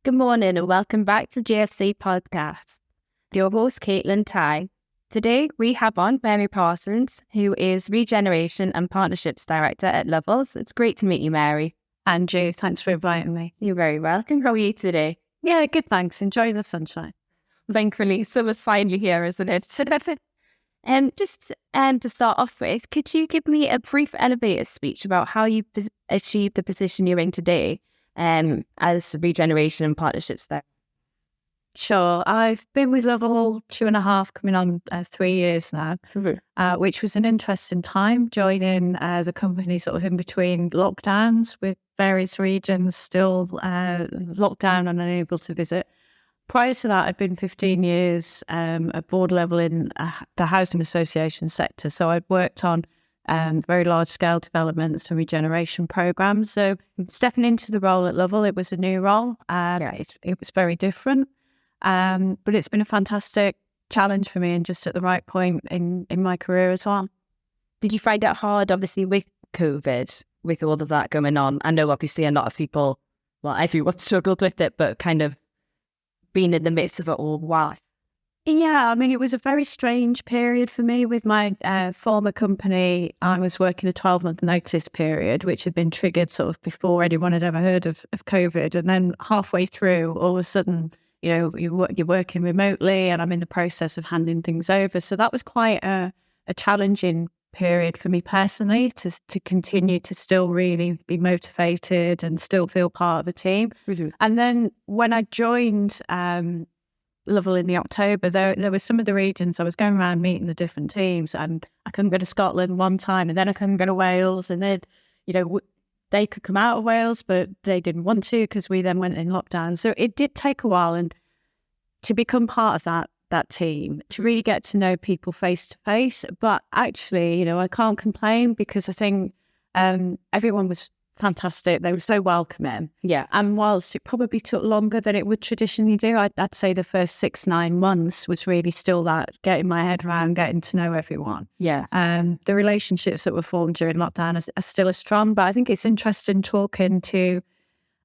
Good morning and welcome back to GSC Podcast. Your host, Caitlin Ty. Today we have on Mary Parsons, who is Regeneration and Partnerships Director at Lovell. It's great to meet you, Mary. Andrew, thanks for inviting me. You're very welcome. How are you today? Yeah, good, thanks. Enjoying the sunshine. Thankfully, summer's finally here, isn't it? Just to start off with, could you give me a brief elevator speech about how you achieved the position you're in today as Regeneration and Partnerships Director? Sure. I've been with Lovell 2.5, coming on 3 years now, which was an interesting time, joining the company sort of in between lockdowns with various regions still locked down and unable to visit. Prior to that, I'd been 15 years at board level in the housing association sector. So I'd worked on very large-scale developments and regeneration programs. So stepping into the role at Lovell, it was a new role. It was very different. But it's been a fantastic challenge for me and just at the right point in my career as well. Did you find it hard, obviously, with COVID, with all of that going on? I know, obviously, a lot of people, well, everyone struggled with it, but kind of being in the midst of it all. Wow. Yeah, I mean, it was a very strange period for me with my former company. I was working a 12-month notice period, which had been triggered sort of before anyone had ever heard of COVID. And then halfway through, all of a sudden, you know, you're working remotely and I'm in the process of handing things over. So that was quite a challenging period for me personally to continue to still really be motivated and still feel part of a team. Mm-hmm. And then when I joined Lovell in the October, there were some of the regions I was going around meeting the different teams, and I couldn't go to Scotland one time and then I couldn't go to Wales, and then, you know, they could come out of Wales, but they didn't want to because we then went in lockdown. So it did take a while, and to become part of that team, to really get to know people face to face. But actually, you know, I can't complain because I think everyone was fantastic. They were so welcoming. Yeah. And whilst it probably took longer than it would traditionally do, I'd say the first 6-9 months was really still that getting my head around, getting to know everyone. Yeah. The relationships that were formed during lockdown are still as strong, but I think it's interesting talking to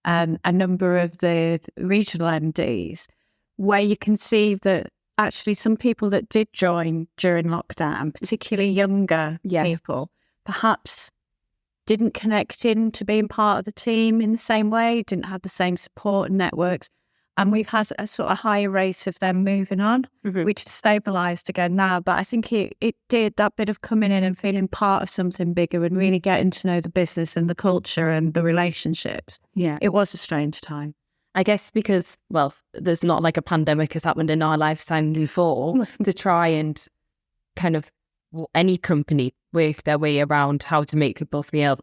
a number of the regional MDs where you can see that actually some people that did join during lockdown, particularly younger people, perhaps didn't connect in to being part of the team in the same way, didn't have the same support and networks. And we've had a sort of higher rate of them moving on, which has stabilised again now. But I think it did that bit of coming in and feeling part of something bigger and really getting to know the business and the culture and the relationships. Yeah. It was a strange time. I guess because, well, there's not like a pandemic has happened in our lifetime before to try and kind of any company work their way around how to make people feel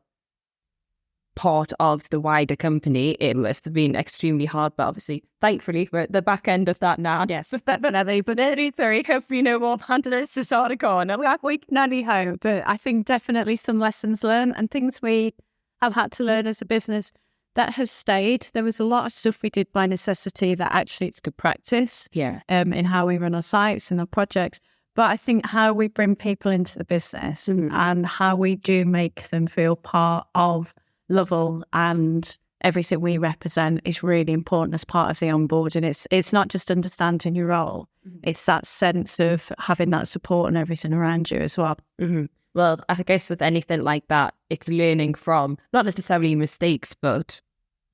part of the wider company. It must have been extremely hard, but obviously, thankfully, we're at the back end of that now. Yes, definitely. But sorry, hope you know more handlers to start a corner. We can only hope, but I think definitely some lessons learned and things we have had to learn as a business that have stayed. There was a lot of stuff we did by necessity that actually it's good practice in how we run our sites and our projects. But I think how we bring people into the business and how we do make them feel part of Lovell and everything we represent is really important as part of the onboarding. It's not just understanding your role. It's that sense of having that support and everything around you as well. Mm-hmm. Well, I guess with anything like that, it's learning from not necessarily mistakes, but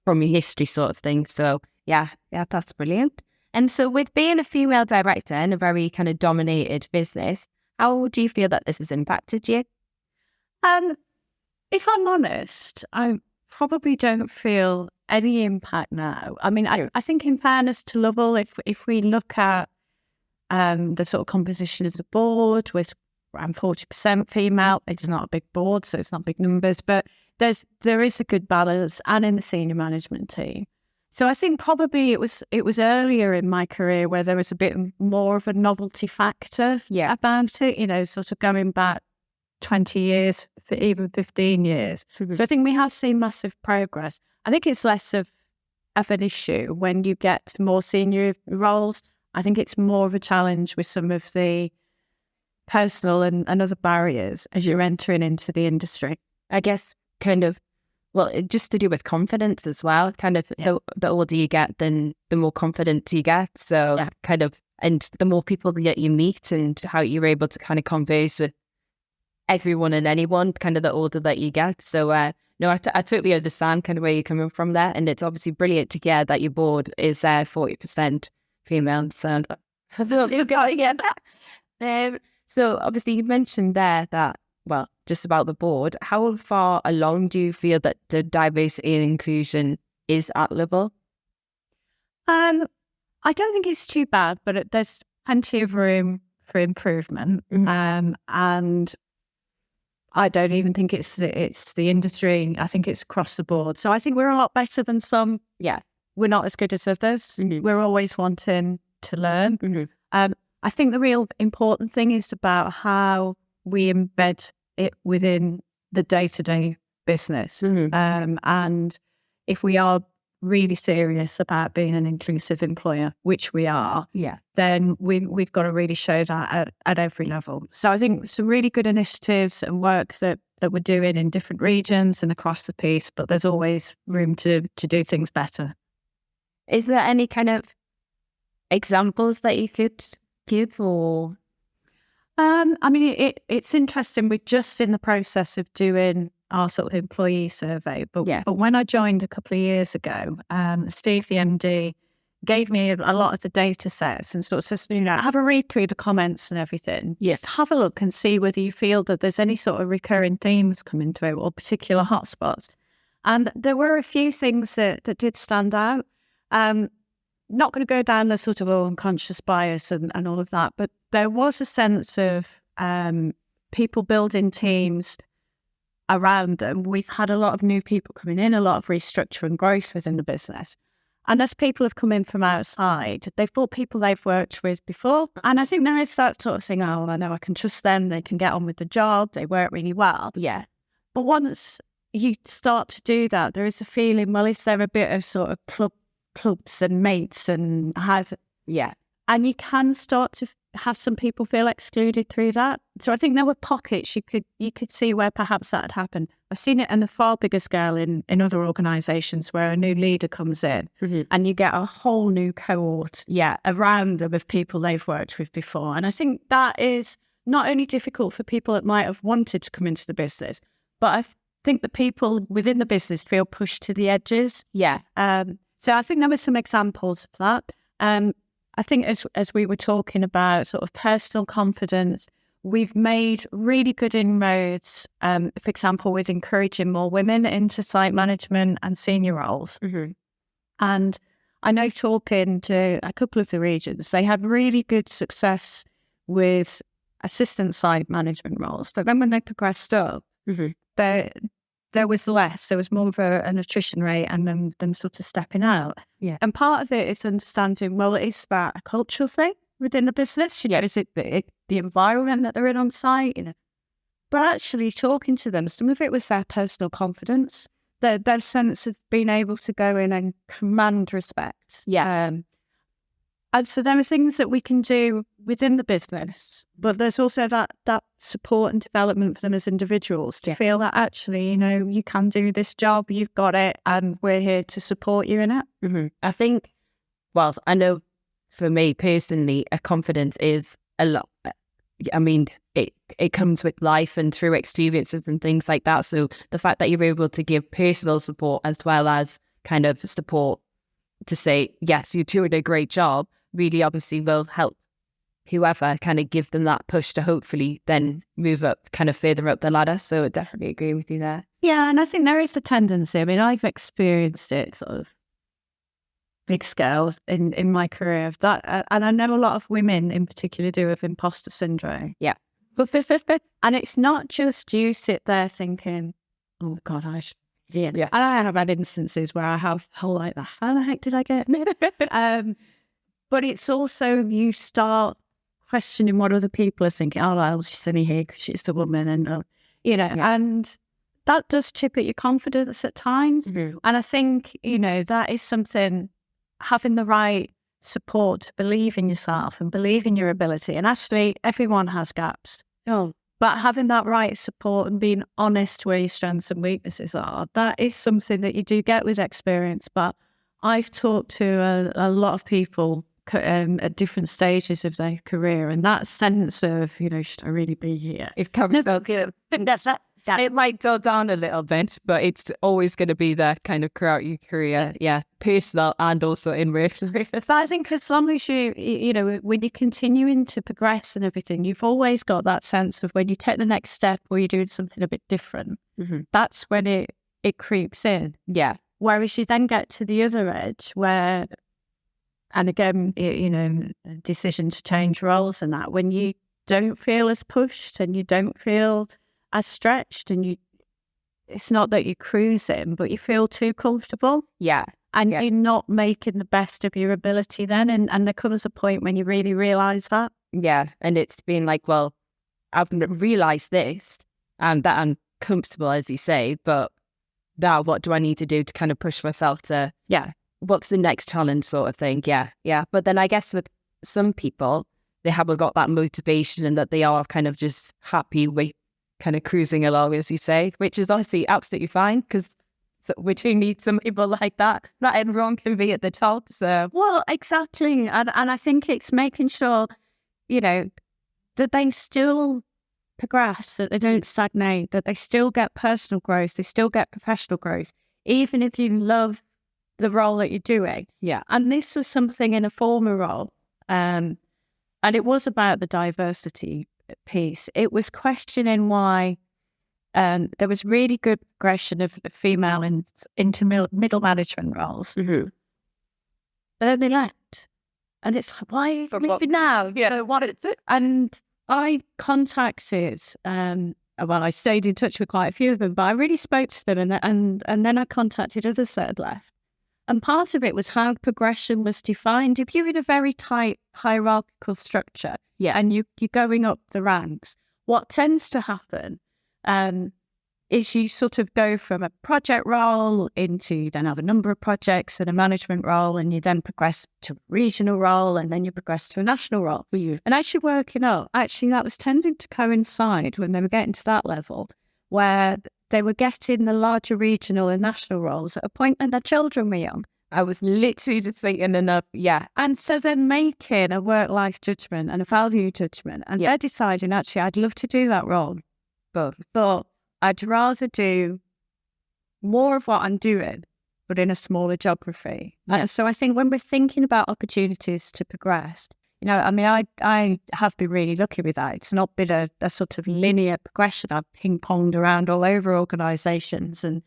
from your history sort of thing. So yeah, that's brilliant. And so with being a female director in a very kind of dominated business, how do you feel that this has impacted you? If I'm honest, I probably don't feel any impact now. I mean, I think in fairness to Lovell, if we look at the sort of composition of the board, with around 40% female, it's not a big board, so it's not big numbers, but there is a good balance, and in the senior management team. So I think probably it was earlier in my career where there was a bit more of a novelty factor about it, you know, sort of going back 20 years, even 15 years. So I think we have seen massive progress. I think it's less of an issue when you get more senior roles. I think it's more of a challenge with some of the personal and other barriers as you're entering into the industry. I guess kind of just to do with confidence as well. Kind of the older you get, then the more confidence you get. So kind of, and the more people that you meet and how you're able to kind of converse with everyone and anyone, kind of the older that you get. So no, I totally understand kind of where you're coming from there. And it's obviously brilliant to hear that your board is 40% female. So you've got to get that. So obviously you mentioned there that, well, just about the board, how far along do you feel that the diversity and inclusion is at Lovell? I don't think it's too bad, but there's plenty of room for improvement. And I don't even think it's the industry. I think it's across the board. So I think we're a lot better than some. Yeah. We're not as good as others. We're always wanting to learn. I think the real important thing is about how we embed it within the day-to-day business. And if we are really serious about being an inclusive employer, which we are, then we've got to really show that at every level. So I think some really good initiatives and work that we're doing in different regions and across the piece, but there's always room to do things better. Is there any kind of examples that you could give, or? I mean, it's interesting. We're just in the process of doing our sort of employee survey. But when I joined a couple of years ago, Steve, the MD, gave me a lot of the data sets and sort of says, have a read through the comments and everything. Just have a look and see whether you feel that there's any sort of recurring themes coming through or particular hotspots. And there were a few things that did stand out. Not going to go down the sort of unconscious bias and all of that, but there was a sense of people building teams around them. We've had a lot of new people coming in, a lot of restructure and growth within the business. And as people have come in from outside, they've brought people they've worked with before. And I think there is that sort of thing, I know I can trust them, they can get on with the job, they work really well. Yeah. But once you start to do that, there is a feeling, well, is there a bit of sort of clubs and mates and and you can start to have some people feel excluded through that. So I think there were pockets you could see where perhaps that had happened. I've seen it on a far bigger scale in other organisations where a new leader comes in and you get a whole new cohort around them of people they've worked with before. And I think that is not only difficult for people that might have wanted to come into the business, but I think the people within the business feel pushed to the edges. So I think there were some examples of that. I think as we were talking about sort of personal confidence, we've made really good inroads, for example, with encouraging more women into site management and senior roles. And I know, talking to a couple of the regions, they had really good success with assistant site management roles. But then when they progressed up, there was less. There was more of an attrition rate and them sort of stepping out. And part of it is understanding, well, is that a cultural thing within the business? Is it the environment that they're in on site? But actually talking to them, some of it was their personal confidence, their sense of being able to go in and command respect. And so there are things that we can do within the business, but there's also that support and development for them as individuals to feel that actually, you can do this job, you've got it, and we're here to support you in it. I think, well, I know for me personally, a confidence is a lot. I mean, it comes with life and through experiences and things like that. So the fact that you're able to give personal support as well as kind of support to say, yes, you're doing a great job, really obviously will help whoever kind of give them that push to hopefully then move up kind of further up the ladder. So I definitely agree with you there. Yeah, and I think there is a tendency, I mean, I've experienced it sort of big scale in my career of that, and I know a lot of women in particular do have imposter syndrome. And it's not just you sit there thinking, oh God, I should. And I have had instances where I have like, how the heck did I get but it's also you start questioning what other people are thinking. Oh, well, she's only here because she's a woman, and and that does chip at your confidence at times. And I think that is something, having the right support to believe in yourself and believe in your ability. And actually, everyone has gaps. But having that right support and being honest where your strengths and weaknesses are, that is something that you do get with experience. But I've talked to a lot of people at different stages of their career, and that sense of, should I really be here? It comes so good. It might dull down a little bit, but it's always going to be there kind of throughout your career. Yeah, personal and also in relationships. But I think as long as when you're continuing to progress and everything, you've always got that sense of when you take the next step or you're doing something a bit different, that's when it creeps in. Yeah. Whereas you then get to the other edge where, and again, decision to change roles and that, when you don't feel as pushed and you don't feel as stretched, and it's not that you're cruising, but you feel too comfortable. Yeah. And you're not making the best of your ability then. And there comes a point when you really realise that. Yeah. And it's been like, well, I've realised this and that I'm comfortable, as you say, but now what do I need to do to kind of push myself to, what's the next challenge sort of thing? Yeah. Yeah. But then I guess with some people, they haven't got that motivation and that they are kind of just happy with kind of cruising along, as you say, which is obviously absolutely fine, because we do need some people like that. Not everyone can be at the top. So, well, exactly. And I think it's making sure, that they still progress, that they don't stagnate, that they still get personal growth, they still get professional growth, even if you love the role that you're doing. Yeah. And this was something in a former role, and it was about the diversity piece. It was questioning why there was really good progression of female into middle management roles. Mm-hmm. But then they left. And it's like, why maybe now? Yeah. So and I contacted, I stayed in touch with quite a few of them, but I really spoke to them, and then I contacted others that had left. And part of it was how progression was defined. If you're in a very tight hierarchical structure, and you're going up the ranks, what tends to happen is you sort of go from a project role into, you then have a number of projects and a management role, and you then progress to a regional role, and then you progress to a national role. And as you're working up, actually that was tending to coincide when they were getting to that level, where they were getting the larger regional and national roles at a point when their children were young. I was literally just thinking And so they're making a work-life judgment and a value judgment, and they're deciding, actually, I'd love to do that role, but I'd rather do more of what I'm doing, but in a smaller geography. Yeah. And so I think when we're thinking about opportunities to progress, I have been really lucky with that. It's not been a sort of linear progression. I've ping-ponged around all over organisations, and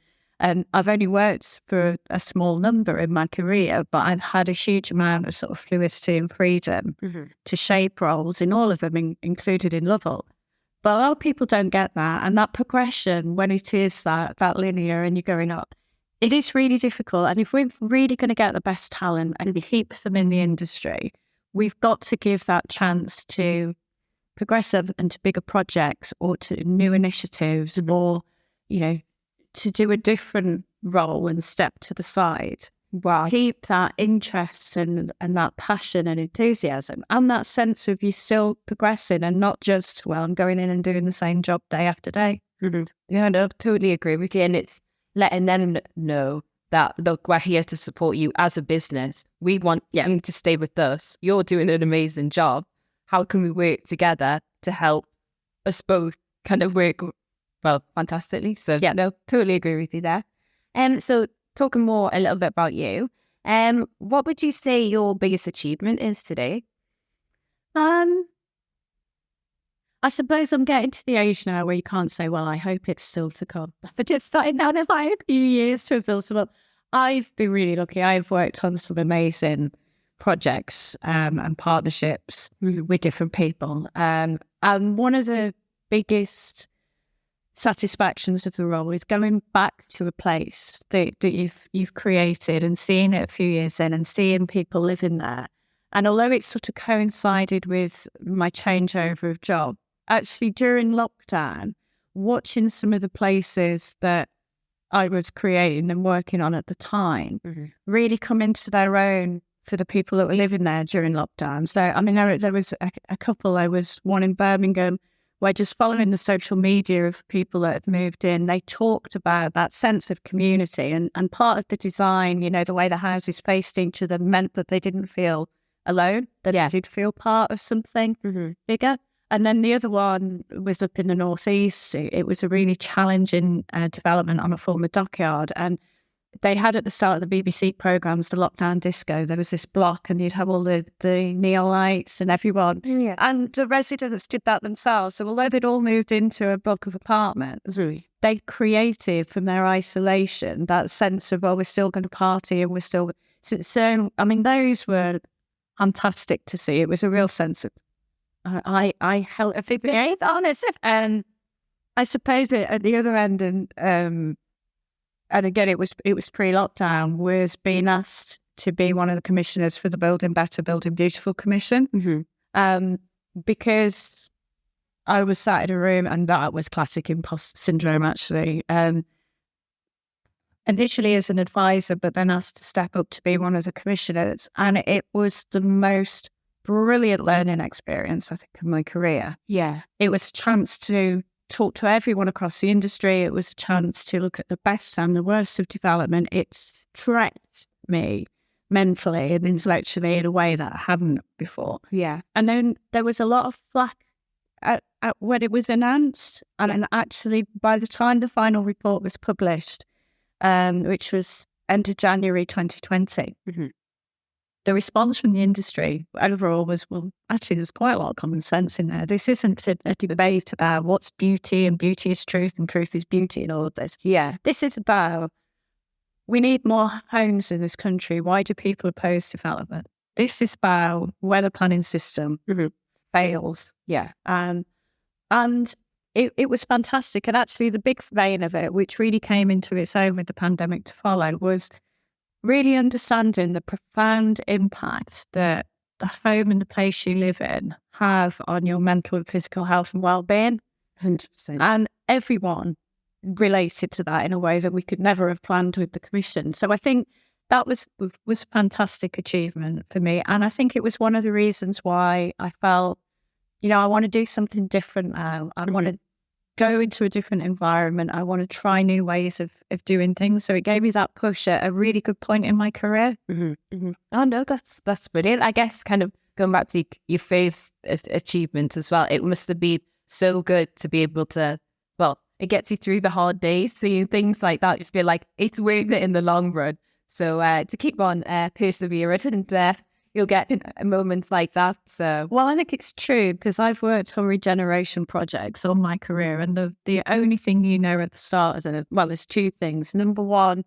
I've only worked for a small number in my career, but I've had a huge amount of sort of fluidity and freedom to shape roles in all of them, included in Lovell. But a lot of people don't get that, and that progression, when it is that linear and you're going up, it is really difficult. And if we're really going to get the best talent and keep them in the industry, we've got to give that chance to progress up and to bigger projects or to new initiatives, or, to do a different role and step to the side. Wow. Keep that interest and that passion and enthusiasm and that sense of you still progressing, and not just, well, I'm going in and doing the same job day after day. Mm-hmm. Yeah, no, totally agree with you. And it's letting them know that, look, we're here to support you as a business. We want you to stay with us. You're doing an amazing job. How can we work together to help us both kind of work fantastically? So no, totally agree with you there. So talking more a little bit about you, what would you say your biggest achievement is today? I suppose I'm getting to the age now where you can't say, well, I hope it's still to come. But it's starting out in like a few years to have built some up. I've been really lucky. I've worked on some amazing projects and partnerships with different people. And one of the biggest satisfactions of the role is going back to a place that you've created and seeing it a few years in and seeing people living there. And although it sort of coincided with my changeover of job, actually during lockdown, watching some of the places that I was creating and working on at the time really come into their own for the people that were living there during lockdown. So, I mean, there was a couple. There was one in Birmingham where just following the social media of people that had moved in, they talked about that sense of community. And part of the design, the way the houses faced each other meant that they didn't feel alone, that they did feel part of something bigger. And then the other one was up in the northeast. It was a really challenging development on a former dockyard. And they had at the start of the BBC programmes, the lockdown disco, there was this block and you'd have all the neon lights and everyone. Yeah. And the residents did that themselves. So although they'd all moved into a block of apartments, they created from their isolation that sense of, we're still going to party and we're still... So, I mean, those were fantastic to see. It was a real sense of... I held a big bit honest. And I suppose at the other end, and again, it was pre-lockdown, was being asked to be one of the commissioners for the Building Better, Building Beautiful Commission. Because I was sat in a room, and that was classic imposter syndrome, actually. Initially as an advisor, but then asked to step up to be one of the commissioners. And it was the most brilliant learning experience, I think, of my career. Yeah. It was a chance to talk to everyone across the industry. It was a chance to look at the best and the worst of development. It stretched me mentally and intellectually in a way that I hadn't before. Yeah. And then there was a lot of flack at when it was announced. And then actually, by the time the final report was published, which was end of January 2020, the response from the industry overall was, well, actually, there's quite a lot of common sense in there. This isn't a debate about what's beauty and beauty is truth and truth is beauty and all of this. Yeah. This is about, we need more homes in this country. Why do people oppose development? This is about where the planning system fails. Yeah. And it was fantastic. And actually, the big vein of it, which really came into its own with the pandemic to follow, was really understanding the profound impact that the home and the place you live in have on your mental and physical health and well-being. 100%. And everyone related to that in a way that we could never have planned with the commission. So I think that was a fantastic achievement for me. And I think it was one of the reasons why I felt, I want to do something different now. I want to go into a different environment. I want to try new ways of doing things. So it gave me that push at a really good point in my career. Oh no, that's brilliant. I guess kind of going back to your first achievement as well, it must have been so good to be able to, it gets you through the hard days, seeing things like that. Just feel like it's worth it in the long run. So to keep on persevering, and you'll get moments like that. So, well, I think it's true because I've worked on regeneration projects all my career, and the only thing at the start is there's two things. Number one,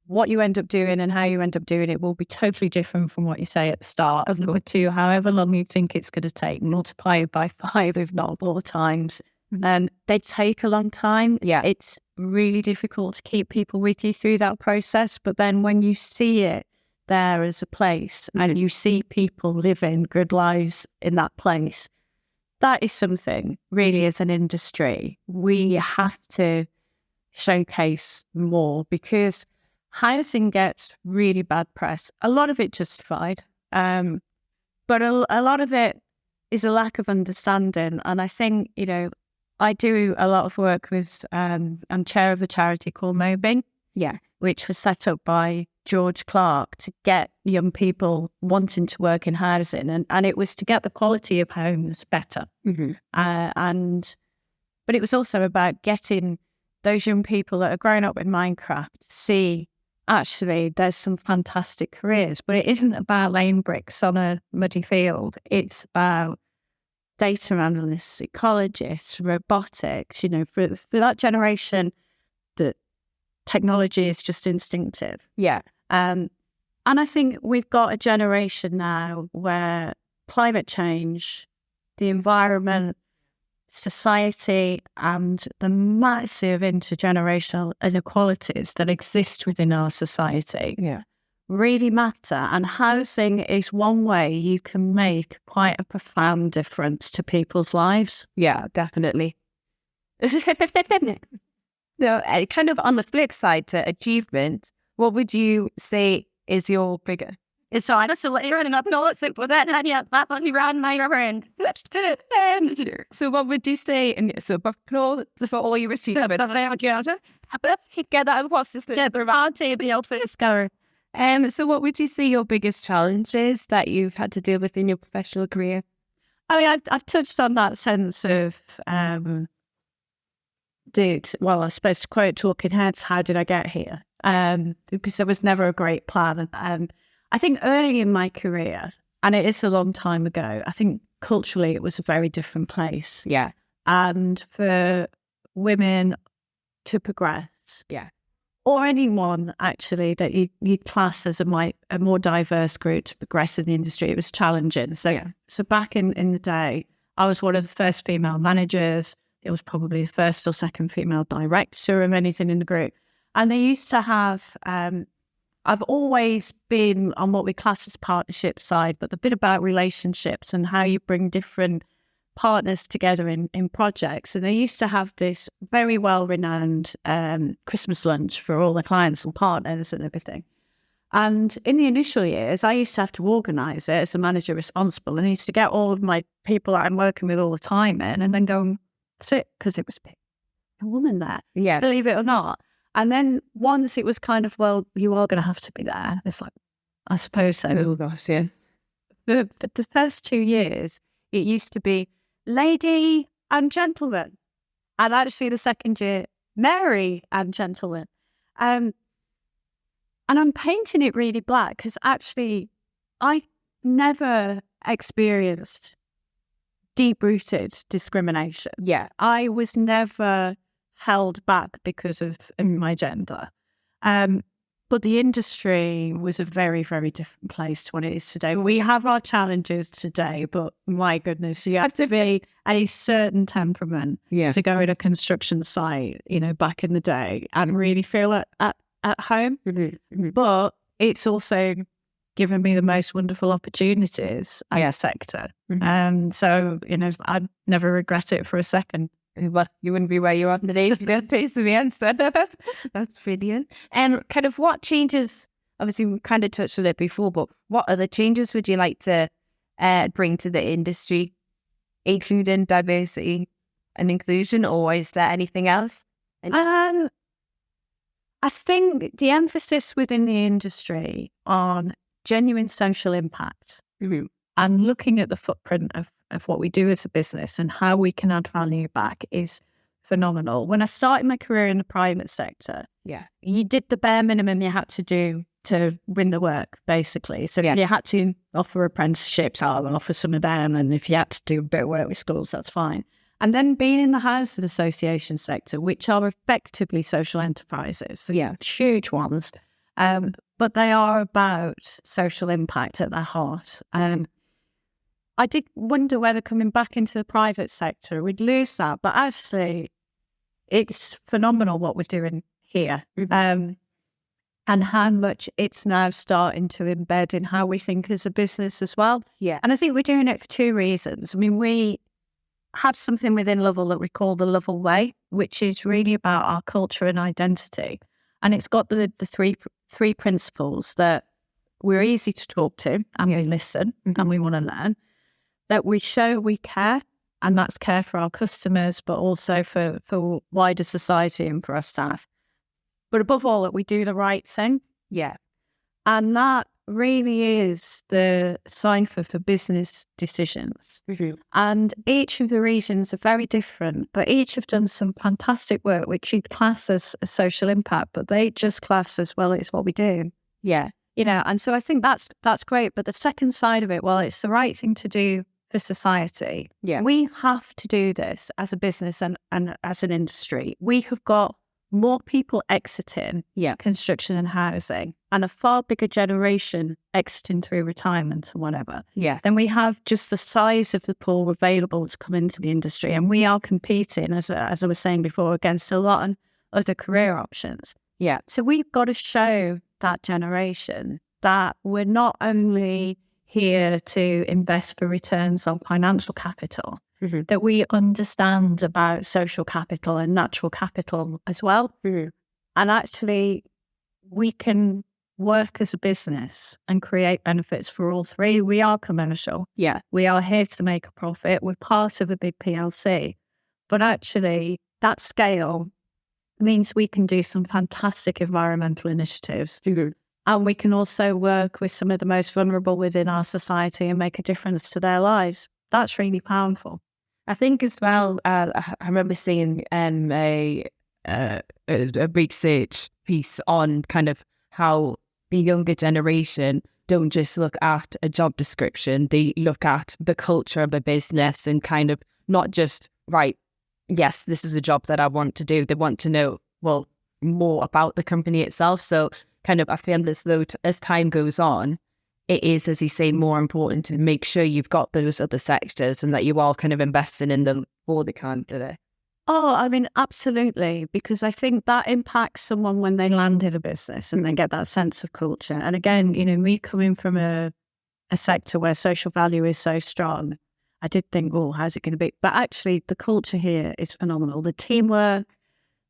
what you end up doing and how you end up doing it will be totally different from what you say at the start. And number two, however long you think it's going to take, multiply it by 5, if not more times. And they take a long time. Yeah, it's really difficult to keep people with you through that process. But then when you see it there as a place and you see people living good lives in that place, that is something really as an industry we have to showcase more, because housing gets really bad press. A lot of it justified, but a lot of it is a lack of understanding. And I think, I do a lot of work with, I'm chair of a charity called Mobbing, which was set up by George Clark to get young people wanting to work in housing, and it was to get the quality of homes better. But it was also about getting those young people that are growing up with Minecraft to see, actually, there's some fantastic careers, but it isn't about laying bricks on a muddy field. It's about data analysts, ecologists, robotics, for that generation, that technology is just instinctive. Yeah. And I think we've got a generation now where climate change, the environment, society, and the massive intergenerational inequalities that exist within our society really matter. And housing is one way you can make quite a profound difference to people's lives. Yeah, definitely. So, kind of on the flip side to achievement, what would you say is your It's so I just later and up no sick with that and yet that only ran my friend. So what would you say? And so, but for all you receive, Get that was this the outfit discover. So what would you say your biggest challenges that you've had to deal with in your professional career? I mean, I've touched on that sense of I suppose to quote Talking Heads, how did I get here? Because there was never a great plan. I think early in my career, and it is a long time ago, I think culturally it was a very different place. Yeah. And for women to progress, or anyone actually that you class as a more diverse group to progress in the industry, it was challenging. So back in the day, I was one of the first female managers. It was probably the first or second female director of anything in the group. And they used to have, I've always been on what we class as partnership side, but the bit about relationships and how you bring different partners together in projects. And they used to have this very well-renowned Christmas lunch for all the clients and partners and everything. And in the initial years, I used to have to organise it as a manager responsible, and I used to get all of my people that I'm working with all the time in and then go and sit, because it was a woman there, believe it or not. And then once it was kind of, well, you are going to have to be there. It's like, I suppose so. Oh gosh, yeah. The first 2 years, it used to be lady and gentleman. And actually the second year, Mary and gentleman. And I'm painting it really black because actually I never experienced deep-rooted discrimination. Yeah. I was never held back because of my gender. But the industry was a very, very different place to what it is today. We have our challenges today, but my goodness, you have to be a certain temperament to go in a construction site, back in the day and really feel at home. Mm-hmm. But it's also given me the most wonderful opportunities in the sector. Mm-hmm. So, I'd never regret it for a second. Well, you wouldn't be where you are today if you didn't taste the answer. That's brilliant. And kind of what changes, obviously we kind of touched on it before, but what other changes would you like to bring to the industry, including diversity and inclusion, or is there anything else? I think the emphasis within the industry on genuine social impact and looking at the footprint of what we do as a business and how we can add value back is phenomenal. When I started my career in the private sector, you did the bare minimum you had to do to win the work, basically. So you had to offer apprenticeships, I'll offer some of them, and if you had to do a bit of work with schools, that's fine. And then being in the housing association sector, which are effectively social enterprises, huge ones, but they are about social impact at their heart. I did wonder whether coming back into the private sector, we'd lose that. But actually, it's phenomenal what we're doing here and how much it's now starting to embed in how we think as a business as well. Yeah. And I think we're doing it for two reasons. I mean, we have something within Lovell that we call the Lovell Way, which is really about our culture and identity. And it's got the three principles that we're easy to talk to and we listen and we want to learn. That we show we care, and that's care for our customers, but also for wider society and for our staff. But above all, that we do the right thing. Yeah. And that really is the cipher for business decisions. Mm-hmm. And each of the regions are very different, but each have done some fantastic work, which you class as a social impact, but they just class as, well, it's what we do. Yeah. And so I think that's great. But the second side of it, well, it's the right thing to do for society. Yeah. We have to do this as a business and as an industry. We have got more people exiting construction and housing and a far bigger generation exiting through retirement and whatever. Yeah. Then we have just the size of the pool available to come into the industry. And we are competing, as I was saying before, against a lot of other career options. Yeah. So we've got to show that generation that we're not only here to invest for returns on financial capital, that we understand about social capital and natural capital as well. And actually, we can work as a business and create benefits for all three. We are commercial. Yeah. We are here to make a profit. We're part of a big PLC. But actually, that scale means we can do some fantastic environmental initiatives. Mm-hmm. And we can also work with some of the most vulnerable within our society and make a difference to their lives. That's really powerful. I think as well, I remember seeing a research piece on kind of how the younger generation don't just look at a job description, they look at the culture of a business and kind of not just, right, yes, this is a job that I want to do. They want to know, well, more about the company itself. So kind of I feel as though as time goes on, it is, as you say, more important to make sure you've got those other sectors and that you are kind of investing in them for the candidate. Oh, I mean, absolutely, because I think that impacts someone when they land in a business and they get that sense of culture. And again, me coming from a sector where social value is so strong, I did think, oh, how's it going to be? But actually, the culture here is phenomenal. The teamwork,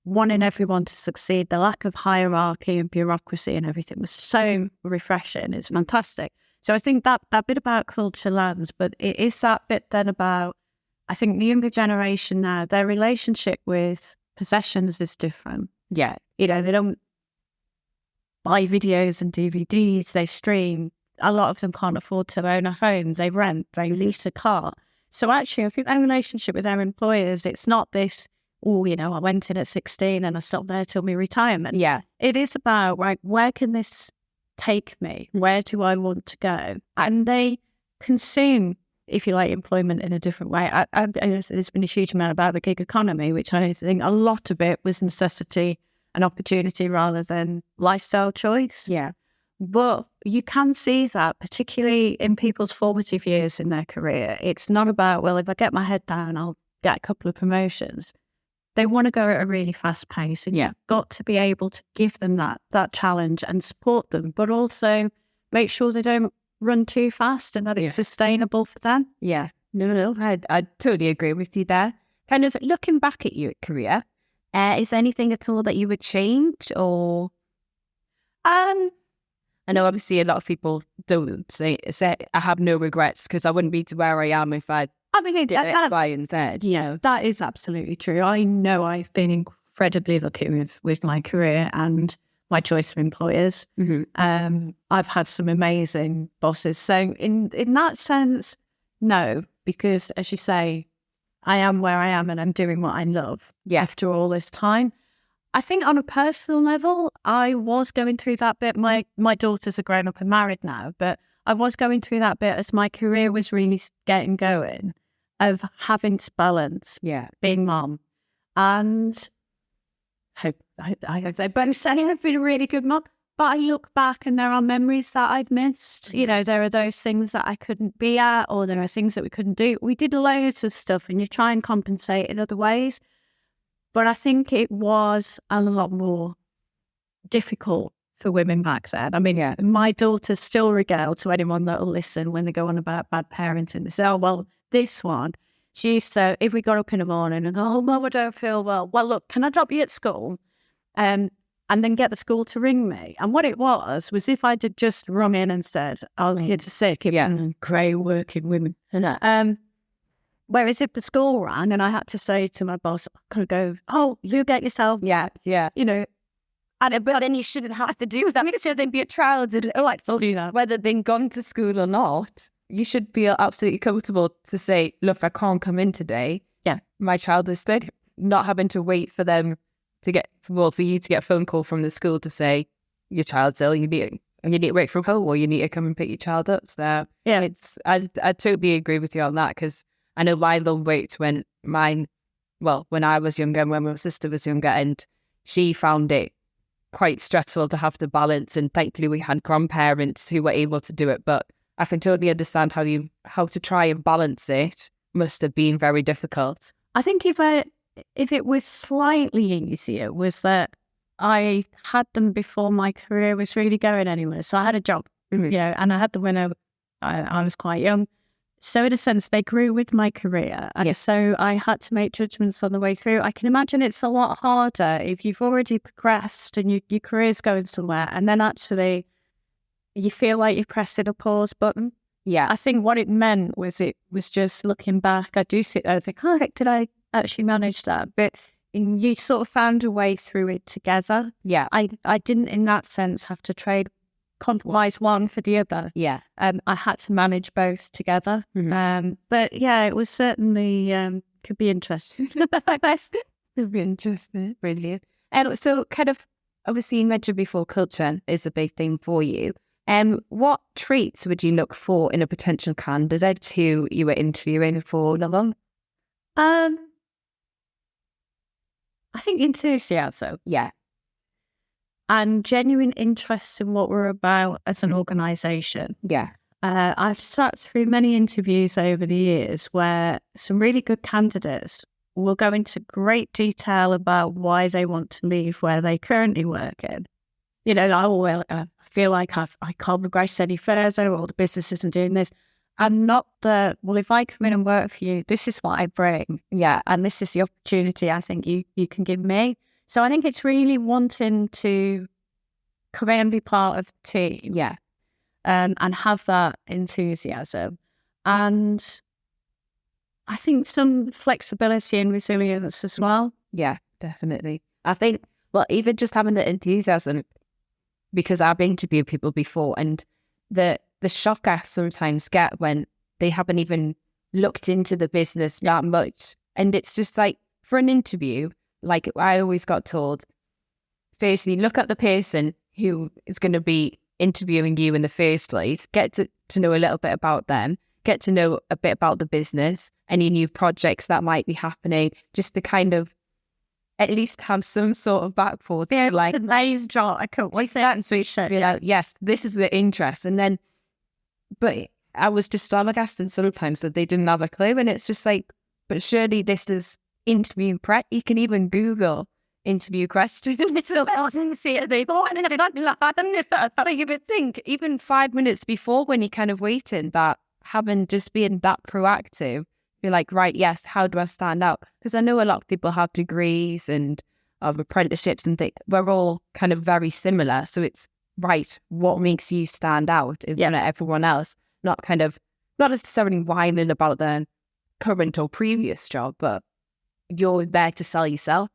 wanting everyone to succeed, the lack of hierarchy and bureaucracy and everything was so refreshing. It's fantastic. So I think that bit about culture lands, but it is that bit then about, I think the younger generation now, their relationship with possessions is different. Yeah. They don't buy videos and DVDs, they stream. A lot of them can't afford to own a home. They rent, they lease a car. So actually, I think their relationship with their employers, it's not this, I went in at 16 and I stopped there till my retirement. Yeah. It is about, right, where can this take me? Where do I want to go? And they consume, if you like, employment in a different way. There's been a huge amount about the gig economy, which I think a lot of it was necessity and opportunity rather than lifestyle choice. Yeah. But you can see that, particularly in people's formative years in their career. It's not about, well, if I get my head down, I'll get a couple of promotions. They want to go at a really fast pace, and you've got to be able to give them that challenge and support them, but also make sure they don't run too fast and that it's sustainable for them. Yeah. No, I totally agree with you there. Kind of looking back at your career, is there anything at all that you would change or? I know obviously a lot of people don't say I have no regrets because I wouldn't be to where I am if I did X, Y, and Z. Yeah, that is absolutely true. I know I've been incredibly lucky with my career and my choice of employers. Mm-hmm. I've had some amazing bosses. So in that sense, no, because as you say, I am where I am and I'm doing what I love after all this time. I think on a personal level, I was going through that bit. My daughters are grown up and married now, but I was going through that bit as my career was really getting going, of having to balance being mom. And I both say I've been a really good mom, but I look back and there are memories that I've missed. There are those things that I couldn't be at, or there are things that we couldn't do. We did loads of stuff and you try and compensate in other ways. But I think it was a lot more difficult for women back then. I mean, my daughters still regale to anyone that will listen when they go on about bad parenting. They say, oh, well, this one, she used to, if we got up in the morning and go, oh, Mum, I don't feel well. Well, look, can I drop you at school? And then get the school to ring me. And what it was if I'd just rung in and said, oh, kids are sick. Grey working women. Whereas if the school rang and I had to say to my boss, I could go, oh, you get yourself. Yeah. But then you shouldn't have to do that. Because there'd be a trial to do that. Whether they've gone to school or not, you should feel absolutely comfortable to say, look, I can't come in today. Yeah. My child is sick. Not having to wait for them to for you to get a phone call from the school to say, your child's ill, you need to work from home or you need to come and pick your child up. So I totally agree with you on that, because I know my mum worked when I was younger and when my sister was younger, and she found it quite stressful to have to balance, and thankfully we had grandparents who were able to do it. But I can totally understand how to try and balance it must have been very difficult. I think if it was slightly easier was that I had them before my career was really going anywhere. So I had a job, and I had them when I was quite young. So in a sense, they grew with my career. And so I had to make judgments on the way through. I can imagine it's a lot harder if you've already progressed and your career's going somewhere. And then actually you feel like you're pressing a pause button. Yeah. I think what it meant was just looking back. I do sit there and think, oh, heck, did I actually manage that? But you sort of found a way through it together. Yeah. I didn't, in that sense, have to compromise one for the other. Yeah. I had to manage both together. But yeah, it was certainly could be interesting. Could be interesting. Brilliant. And so kind of, obviously you mentioned before, culture is a big thing for you. What traits would you look for in a potential candidate who you were interviewing for Lovell? I think enthusiasm. Yeah. And genuine interest in what we're about as an organisation. Yeah. I've sat through many interviews over the years where some really good candidates will go into great detail about why they want to leave where they currently work in. You know, I feel like I can't progress any further, or the business isn't doing this. And not well, if I come in and work for you, this is what I bring. Yeah. And this is the opportunity I think you can give me. So I think it's really wanting to come in and be part of the team. Yeah. And have that enthusiasm. And I think some flexibility and resilience as well. Yeah, definitely. I think, well, even just having the enthusiasm, because I've interviewed people before, and the shock I sometimes get when they haven't even looked into the business that much. And it's just like, for an interview, like I always got told, firstly, look at the person who is going to be interviewing you in the first place, get to know a little bit about them, get to know a bit about the business, any new projects that might be happening, just to kind of at least have some sort of back forth. Yeah, like, nice draw. I can't wait that. So yes, this is the interest. And then, but I was just flabbergasted sometimes that they didn't have a clue. And it's just like, but surely this is interview prep. You can even Google interview questions. But you would think even 5 minutes before, when you're kind of waiting, that having just being that proactive, be like, right, yes, how do I stand out? Because I know a lot of people have degrees and of apprenticeships and we're all kind of very similar. So it's right, what makes you stand out in front of everyone else? Not necessarily whining about their current or previous job, but you're there to sell yourself.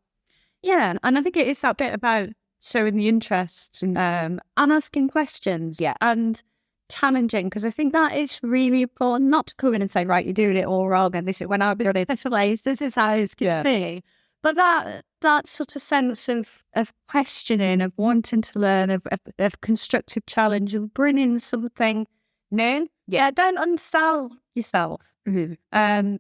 Yeah, and I think it is that bit about showing the interest and asking questions. Yeah. And challenging, because I think that is really important, not to come in and say, right, you're doing it all wrong and this is when I've been doing it this way, this is how it's going to be. But that sort of sense of questioning, of wanting to learn, of constructive challenge, of bringing something new. Yeah, don't undersell yourself. Mm-hmm.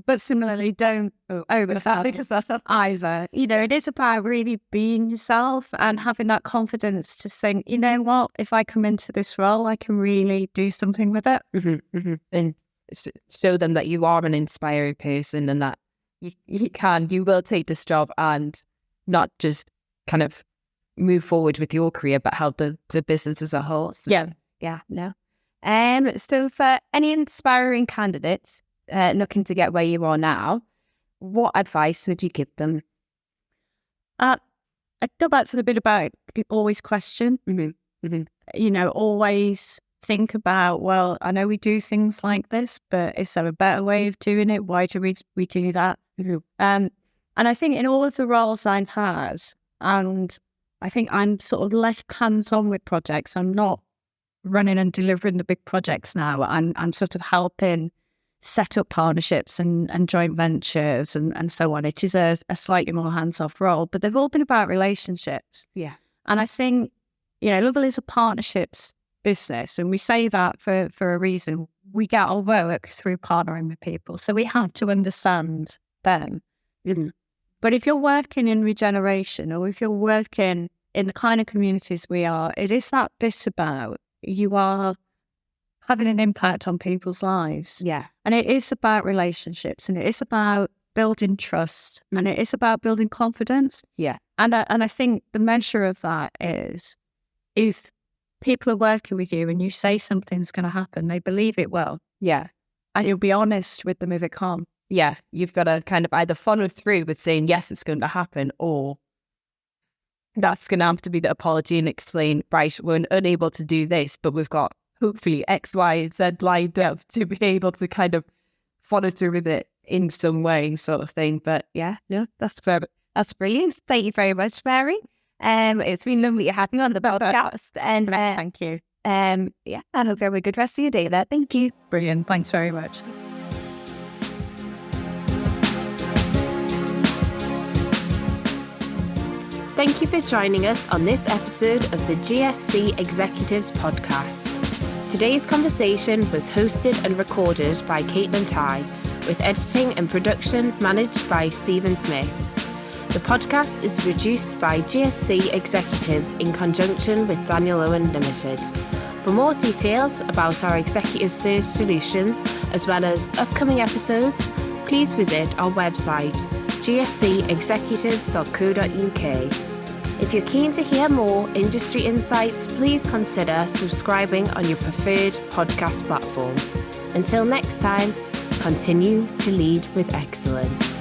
But similarly, don't oversell yourself either. You know, it is about really being yourself and having that confidence to think, you know what, if I come into this role, I can really do something with it. Mm-hmm, mm-hmm. And show them that you are an inspiring person and that you will take this job and not just kind of move forward with your career, but help the business as a whole. So, no. So for any inspiring candidates looking to get where you are now, what advice would you give them? I'd go back to the bit about always question. Mm-hmm. Mm-hmm. You know, always think about, well, I know we do things like this, but is there a better way of doing it? Why do we do that? Mm-hmm. And I think in all of the roles I've had, and I think I'm sort of less hands-on with projects. I'm not running and delivering the big projects now. I'm sort of helping set up partnerships and joint ventures and so on. It is a slightly more hands-off role, but they've all been about relationships. Yeah. And I think, you know, Lovell is a partnerships business, and we say that for a reason. We get our work through partnering with people, so we have to understand them. Mm-hmm. But if you're working in regeneration, or if you're working in the kind of communities we are, it is that bit about you are having an impact on people's lives. Yeah. And it is about relationships, and it is about building trust, and it is about building confidence. Yeah. And I think the measure of that is if people are working with you and you say something's going to happen, they believe it will. Yeah. And you'll be honest with them if it can't. Yeah. You've got to kind of either follow through with saying, yes, it's going to happen, or that's going to have to be the apology and explain, right, we're unable to do this, but we've got hopefully X, Y, and Z lined up to be able to kind of follow through with it in some way, sort of thing. But yeah, no, that's perfect. That's brilliant. Thank you very much, Mary. It's been lovely to have you on the podcast. And thank you. Yeah, I hope you have a good rest of your day there. Thank you. Brilliant. Thanks very much. Thank you for joining us on this episode of the GSC Executives Podcast. Today's conversation was hosted and recorded by Caitlin Ty, with editing and production managed by Stephen Smith. The podcast is produced by GSC Executives in conjunction with Daniel Owen Limited. For more details about our executive search solutions, as well as upcoming episodes, please visit our website, gscexecutives.co.uk. If you're keen to hear more industry insights, please consider subscribing on your preferred podcast platform. Until next time, continue to lead with excellence.